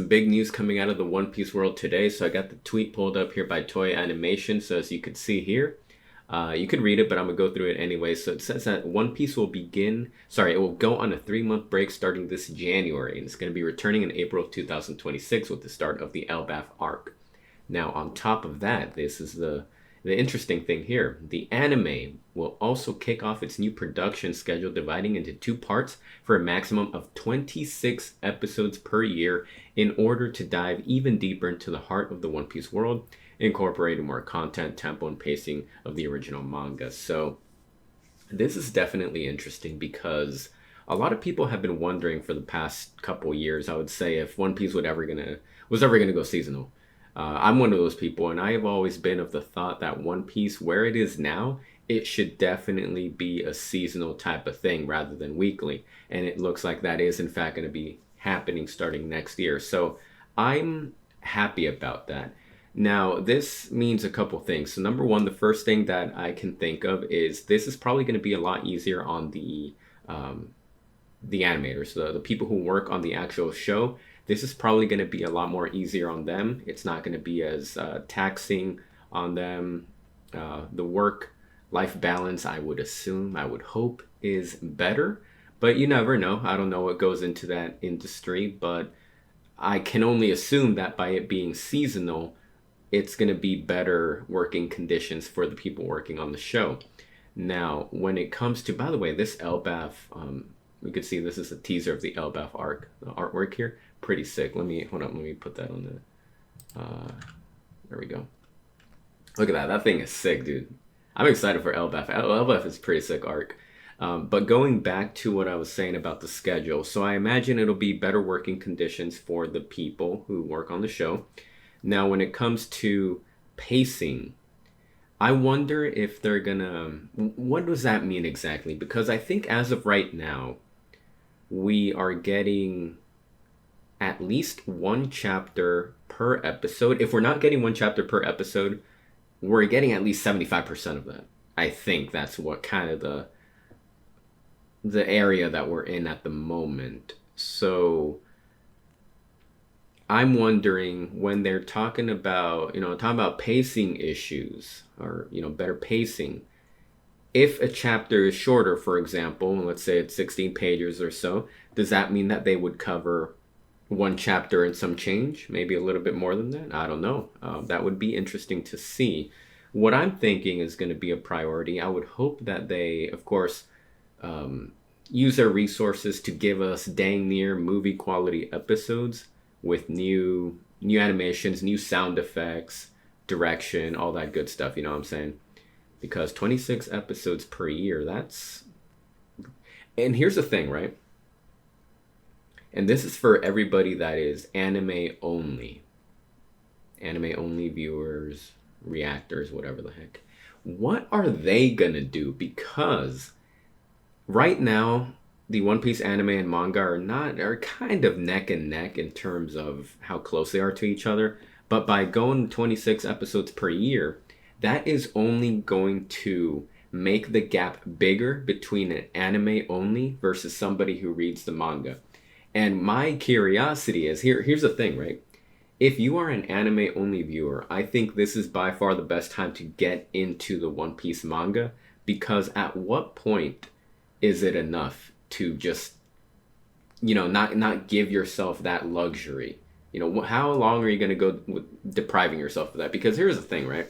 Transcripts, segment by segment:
some big news coming out of the One Piece world today. So I got the tweet pulled up here by Toei Animation. So as you could see here, you could read it, but I'm gonna go through it anyway. So it says that One Piece will it will go on a 3 month break starting this January, and it's gonna be returning in April of 2026 with the start of the Elbaf arc. Now, on top of that, this is the interesting thing here. The anime will also kick off its new production schedule, dividing into 2 parts for a maximum of 26 episodes per year in order to dive even deeper into the heart of the One Piece world, incorporating more content, tempo, and pacing of the original manga. So this is definitely interesting because a lot of people have been wondering for the past couple years, I would say, if One Piece was ever gonna go seasonal. I'm one of those people, and I have always been of the thought that One Piece, where it is now, it should definitely be a seasonal type of thing rather than weekly. And it looks like that is, in fact, going to be happening starting next year. So I'm happy about that. Now, this means a couple things. So, number one, the first thing that I can think of is this is probably going to be a lot easier on the animators, the people who work on the actual show. This is probably going to be a lot more easier on them. It's not going to be as taxing on them. The work life balance, I would assume, I would hope, is better. But you never know. I don't know what goes into that industry, but I can only assume that by it being seasonal, it's going to be better working conditions for the people working on the show. Now, when it comes to, by the way, this Elbaf, we could see this is a teaser of the Elbaf arc, the artwork here. Pretty sick. Let me put that on there we go. Look at that. That thing is sick, dude. I'm excited for Elbaf. Elbaf is pretty sick arc. But going back to what I was saying about the schedule, so I imagine it'll be better working conditions for the people who work on the show. Now, when it comes to pacing, I wonder if they're gonna. What does that mean exactly? Because I think as of right now, we are getting at least one chapter per episode. If we're not getting one chapter per episode, we're getting at least 75% of that. I think that's what kind of the area that we're in at the moment. So I'm wondering when they're talking about pacing issues or, better pacing. If a chapter is shorter, for example, let's say it's 16 pages or so, does that mean that they would cover one chapter and some change? Maybe a little bit more than that? I don't know. That would be interesting to see. What I'm thinking is going to be a priority. I would hope that they, of course, use their resources to give us dang near movie quality episodes with new animations, new sound effects, direction, all that good stuff. You know what I'm saying? Because 26 episodes per year, that's... And here's the thing, right? And this is for everybody that is anime only. Anime only viewers, reactors, whatever the heck. What are they gonna do? Because right now, the One Piece anime and manga are kind of neck and neck in terms of how close they are to each other. But by going 26 episodes per year, that is only going to make the gap bigger between an anime only versus somebody who reads the manga. And my curiosity is, here's the thing, right? If you are an anime only viewer, I think this is by far the best time to get into the One Piece manga, because at what point is it enough to just, not give yourself that luxury? How long are you going to go with depriving yourself of that? Because here's the thing, right?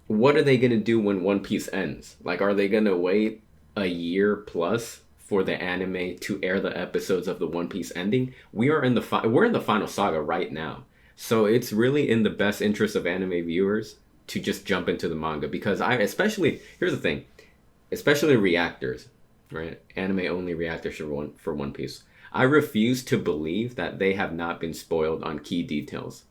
What are they going to do when One Piece ends? Like, are they going to wait a year plus for the anime to air the episodes of the One Piece ending? We're in the final saga right now. So it's really in the best interest of anime viewers to just jump into the manga, because here's the thing, especially reactors, right? Anime only reactors for One Piece. I refuse to believe that they have not been spoiled on key details.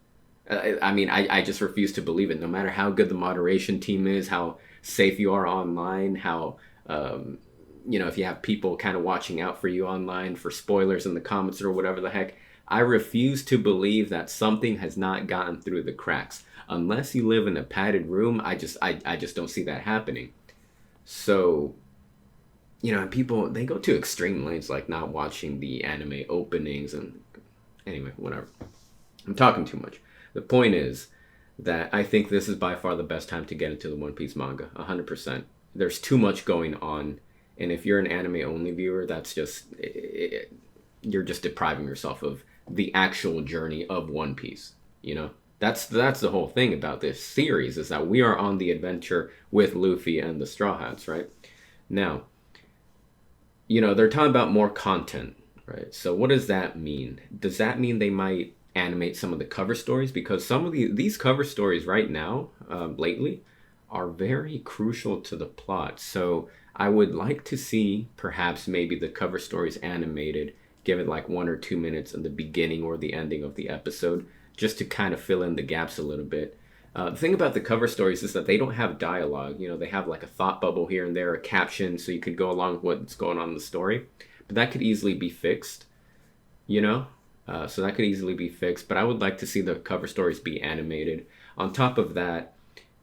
I just refuse to believe it. No matter how good the moderation team is, how safe you are online, how if you have people kind of watching out for you online for spoilers in the comments or whatever the heck, I refuse to believe that something has not gotten through the cracks. Unless you live in a padded room, I just don't see that happening. So, and people, they go to extreme lengths, like not watching the anime openings and Anyway, whatever. I'm talking too much. The point is that I think this is by far the best time to get into the One Piece manga. 100%. There's too much going on, and if you're an anime only viewer, that's just you're just depriving yourself of the actual journey of One Piece. You know, that's the whole thing about this series is that we are on the adventure with Luffy and the Straw Hats, right? Now, they're talking about more content, right? So what does that mean? Does that mean they might animate some of the cover stories? Because some of these cover stories right now, lately, are very crucial to the plot. So I would like to see perhaps maybe the cover stories animated, give it like 1 or 2 minutes in the beginning or the ending of the episode, just to kind of fill in the gaps a little bit. The thing about the cover stories is that they don't have dialogue. They have like a thought bubble here and there, a caption, so you could go along with what's going on in the story. But that could easily be fixed, you know? So that could easily be fixed. But I would like to see the cover stories be animated. On top of that,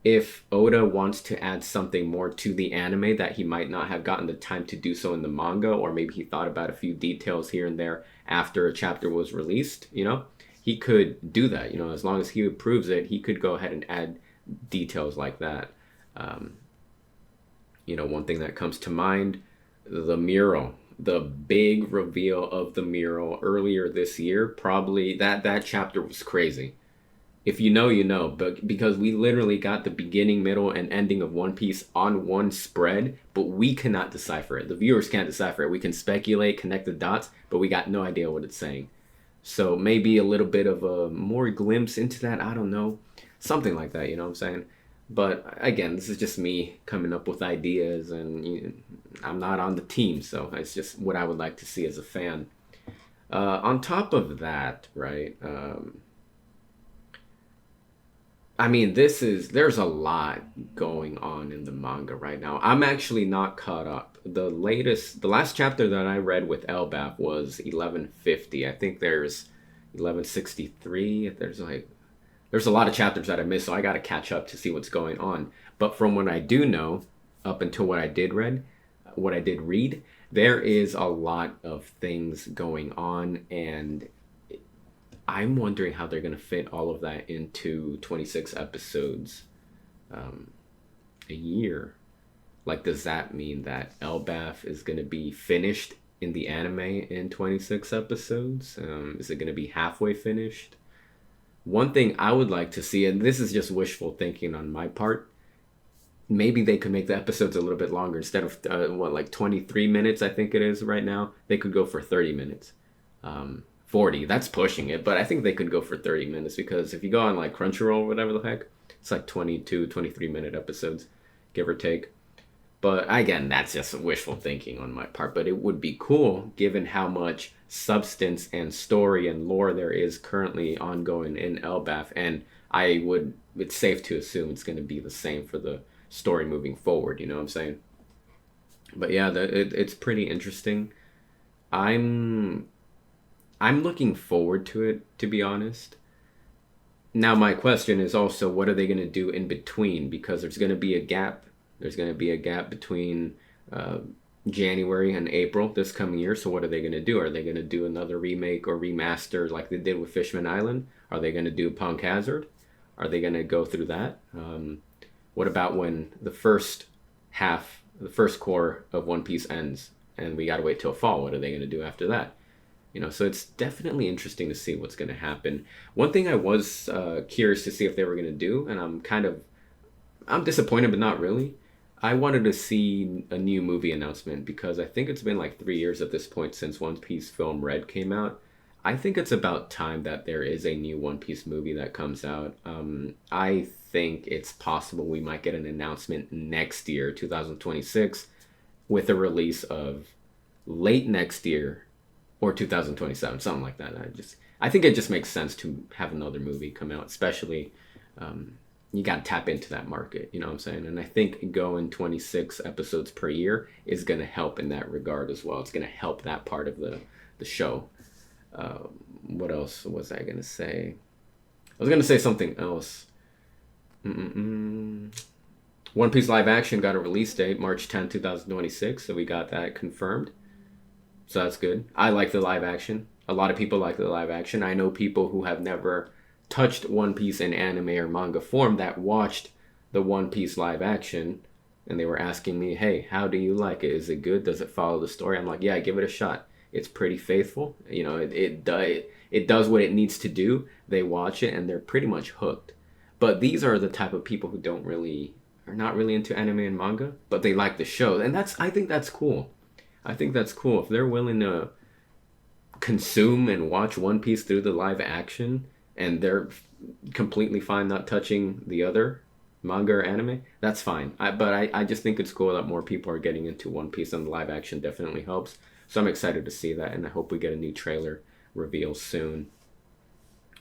if Oda wants to add something more to the anime that he might not have gotten the time to do so in the manga, or maybe he thought about a few details here and there after a chapter was released, he could do that. As long as he approves it, he could go ahead and add details like that. One thing that comes to mind, the mural, the big reveal of the mural earlier this year, probably that chapter was crazy. If you know, you know, but because we literally got the beginning, middle, and ending of One Piece on one spread, but we cannot decipher it. The viewers can't decipher it. We can speculate, connect the dots, but we got no idea what it's saying. So maybe a little bit of a more glimpse into that. I don't know. Something like that, you know what I'm saying? But again, this is just me coming up with ideas, and I'm not on the team, so it's just what I would like to see as a fan. On top of that, right? I mean, there's a lot going on in the manga right now. I'm actually not caught up. The last chapter that I read with Elbaf was 1150. I think there's 1163. There's a lot of chapters that I missed, so I got to catch up to see what's going on. But from what I do know, up until what I did read, there is a lot of things going on, and I'm wondering how they're going to fit all of that into 26 episodes a year. Like, does that mean that Elbaf is going to be finished in the anime in 26 episodes? Is it going to be halfway finished? One thing I would like to see, and this is just wishful thinking on my part, maybe they could make the episodes a little bit longer. Instead of, 23 minutes, I think it is right now, they could go for 30 minutes. 40, that's pushing it, but I think they could go for 30 minutes, because if you go on like Crunchyroll or whatever the heck, it's like 22, 23-minute episodes, give or take. But again, that's just wishful thinking on my part, but it would be cool given how much substance and story and lore there is currently ongoing in Elbaf, and it's safe to assume it's going to be the same for the story moving forward, you know what I'm saying? But yeah, it's pretty interesting. I'm looking forward to it, to be honest. Now, my question is also, what are they going to do in between? Because there's going to be a gap. There's going to be a gap between January and April this coming year. So what are they going to do? Are they going to do another remake or remaster like they did with Fishman Island? Are they going to do Punk Hazard? Are they going to go through that? What about when the first core of One Piece ends and we got to wait till fall? What are they going to do after that? So it's definitely interesting to see what's going to happen. One thing I was curious to see if they were going to do, and I'm disappointed, but not really. I wanted to see a new movie announcement, because I think it's been like 3 years at this point since One Piece film Red came out. I think it's about time that there is a new One Piece movie that comes out. I think it's possible we might get an announcement next year, 2026, with a release of late next year, or 2027, something like that. I think it just makes sense to have another movie come out, especially you got to tap into that market, you know what I'm saying? And I think going 26 episodes per year is going to help in that regard as well. It's going to help that part of the show. What else was I going to say? I was going to say something else. One Piece live action got a release date, March 10, 2026, so we got that confirmed. So that's good. I like the live action. A lot of people like the live action. I know people who have never touched One Piece in anime or manga form that watched the One Piece live action, and they were asking me, "Hey, how do you like it? Is it good? Does it follow the story?" I'm like, "Yeah, give it a shot. It's pretty faithful. You know, it does what it needs to do." They watch it and they're pretty much hooked. But these are the type of people who don't really are not really into anime and manga, but they like the show, and that's I think that's cool. I think that's cool if they're willing to consume and watch One Piece through the live action, and they're completely fine not touching the other manga or anime. That's fine. But I just think it's cool that more people are getting into One Piece, and the live action definitely helps. So I'm excited to see that, and I hope we get a new trailer reveal soon.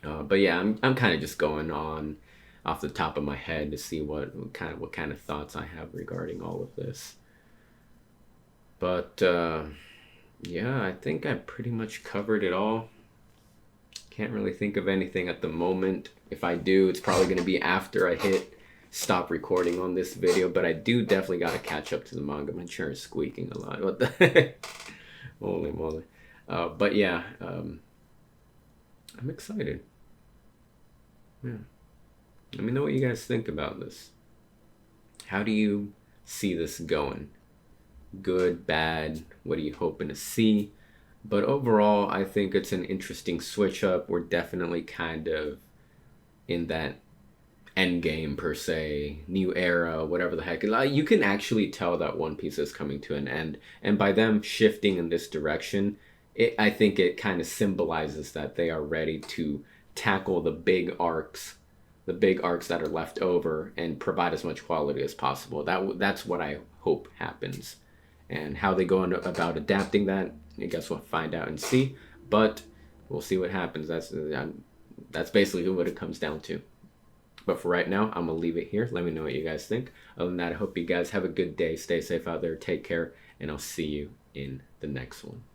But yeah, I'm kind of just going on off the top of my head to see what kind of thoughts I have regarding all of this. But yeah, I think I pretty much covered it all. Can't really think of anything at the moment. If I do, it's probably going to be after I hit stop recording on this video. But I do definitely got to catch up to the manga. My chair is squeaking a lot. What the heck? Holy moly. But yeah, I'm excited. Yeah. Let me know what you guys think about this. How do you see this going? Good, bad? What are you hoping to see? But overall, I think it's an interesting switch up. We're definitely kind of in that end game per se, new era, whatever the heck. You can actually tell that One Piece is coming to an end, and by them shifting in this direction, I think it kind of symbolizes that they are ready to tackle the big arcs that are left over, and provide as much quality as possible. That's what I hope happens, and how they go about adapting that, I guess we'll find out and see. But we'll see what happens. That's basically what it comes down to. But for right now, I'm gonna leave it here. Let me know what you guys think. Other than that, I hope you guys have a good day. Stay safe out there. Take care, and I'll see you in the next one.